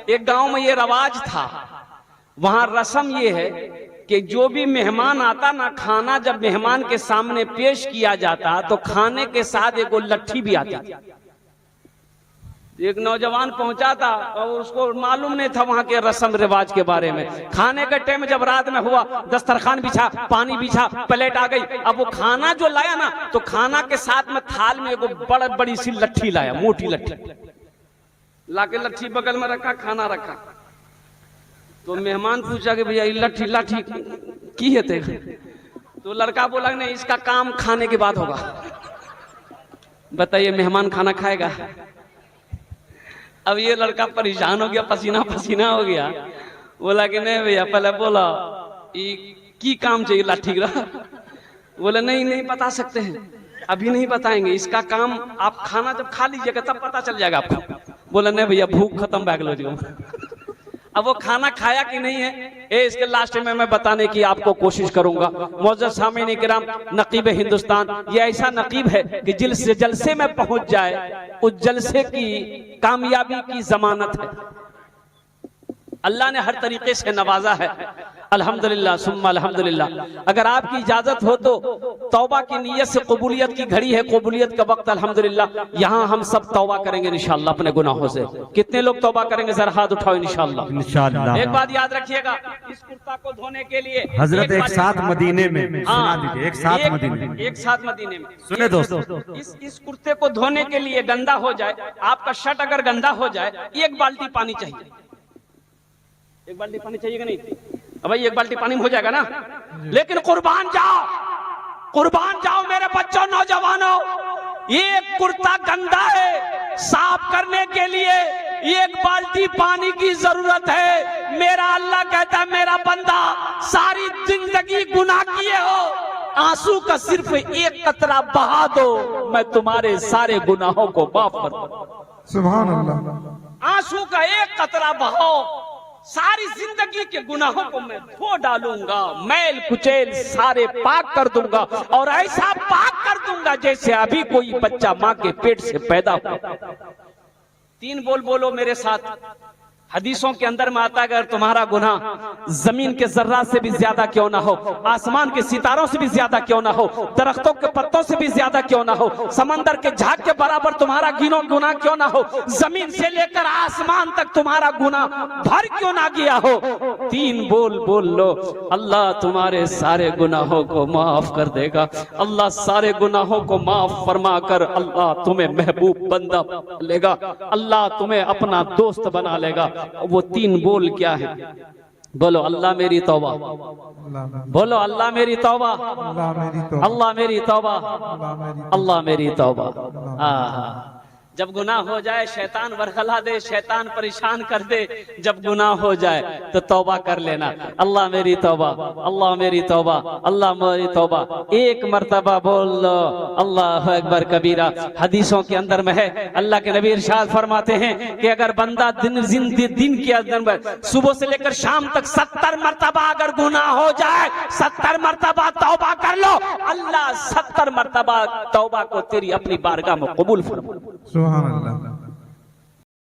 एक गांव में ये रवाज था। वहां रस्म ये है कि जो भी मेहमान आता ना, खाना जब मेहमान के सामने पेश किया जाता तो खाने के साथ एक लट्ठी भी आती थी। एक नौजवान पहुंचा था और उसको मालूम नहीं था वहां के रस्म रिवाज के बारे में। खाने के टाइम जब रात में हुआ, दस्तरखान बिछा, पानी बिछा, प्लेट आ गई। अब वो खाना जो लाया ना, तो खाना के साथ में थाल में एक बड़ी सी लट्ठी लाया, मोटी लट्ठी लाके लट्ठी बगल में रखा, खाना रखा। तो मेहमान पूछा कि भैया लट्ठी की है तेरे? तो लड़का बोला नहीं, इसका काम खाने के बाद होगा। बताइए मेहमान खाना खाएगा? अब ये लड़का परेशान हो गया, पसीना पसीना हो गया। बोला कि नहीं भैया, पहले बोला की काम चाहिए लाठी का? बोले नहीं बता सकते हैं, अभी नहीं बताएंगे, इसका काम आप खाना जब खा लीजिएगा तब पता चल जाएगा आपको। बोला नहीं भैया, भूख खत्म बैग लो जो। अब वो खाना खाया कि नहीं है, इसके लास्ट में मैं बताने की आपको कोशिश करूंगा। मौजूद सामीन इकराम, नकीब हिंदुस्तान ये ऐसा नकीब है कि जलसे में पहुंच जाए, उस जलसे की कामयाबी की जमानत है। अल्लाह ने हर तरीके से नवाजा है। अल्हम्दुलिल्लाह सुम्मा अल्हम्दुलिल्लाह। अगर आपकी इजाजत हो तो तौबा की नीयत से, कबूलियत की घड़ी है, कबूलियत का वक्त अल्हम्दुलिल्लाह। यहाँ हम सब तौबा करेंगे इंशाअल्लाह अपने गुनाहों से। कितने लोग तौबा करेंगे? जरा हाथ उठाओ इंशाअल्लाह। इंशाअल्लाह। एक बात याद रखिएगा, इस कुर्ता को धोने के लिए हजरत एक साथ मदीने में सुना दीजिए, एक साथ मदीने में सुने दोस्तों, इस कुर्ते को धोने के लिए गंदा हो जाए, आपका शर्ट अगर गंदा हो जाए, एक बाल्टी पानी चाहिए। एक बाल्टी पानी चाहिए कि नहीं? अब भाई एक बाल्टी पानी में हो जाएगा ना। लेकिन कुर्बान जाओ मेरे बच्चों, नौजवानों, ये कुर्ता गंदा है, साफ करने के लिए एक बाल्टी पानी की जरूरत है। मेरा अल्लाह कहता है, मेरा बंदा सारी जिंदगी गुनाह किए हो, आंसू का सिर्फ एक कतरा बहा दो, मैं तुम्हारे सारे गुनाहों को माफ कर दूं। सुभान अल्लाह। आंसू का एक कतरा बहाओ, सारी जिंदगी के गुनाहों को मैं धो डालूंगा, मैल कुचैल सारे पाक कर दूंगा, और ऐसा पाक कर दूंगा जैसे अभी कोई बच्चा माँ के पेट से पैदा हो। 3 बोल बोलो मेरे साथ। हदीसों के अंदर में आता है, अगर तुम्हारा गुनाह जमीन के जर्रा से भी ज्यादा क्यों ना हो, आसमान के सितारों से भी ज्यादा क्यों ना हो, दरख्तों के पत्तों से भी ज्यादा क्यों ना हो, समंदर के झाग के बराबर तुम्हारा गुनाह क्यों ना हो, जमीन से लेकर आसमान तक तुम्हारा गुनाह भर क्यों ना गया हो, 3 बोल लो, अल्लाह तुम्हारे सारे गुनाहों को माफ कर देगा। अल्लाह सारे गुनाहों को माफ फरमा कर अल्लाह तुम्हें महबूब बंदा लेगा, अल्लाह तुम्हें अपना दोस्त बना लेगा। वो 3 बोल क्या है? बोलो अल्लाह मेरी तौबा, बोलो अल्लाह मेरी तौबा, अल्लाह मेरी तौबा, अल्लाह मेरी तौबा। जब गुनाह हो जाए शैतान वरगला दे, शैतान परेशान कर दे, जब गुनाह हो जाए तो तौबा कर लेना। अल्लाह मेरी तौबा, अल्लाह मेरी तौबा, अल्लाह मेरी तौबा। एक मर्तबा बोल लो अल्लाह अकबर कबीरा। हदीसों के अंदर में है, अल्लाह के नबी इरशाद फरमाते हैं कि अगर बंदा दिन के अंदर सुबह से लेकर शाम तक 70 मर्तबा अगर गुनाह हो जाए, 70 मर्तबा तौबा कर लो, अल्लाह 70 मर्तबा तौबा को तेरी अपनी बारगाह में कबूल फरमा। सुभान अल्लाह।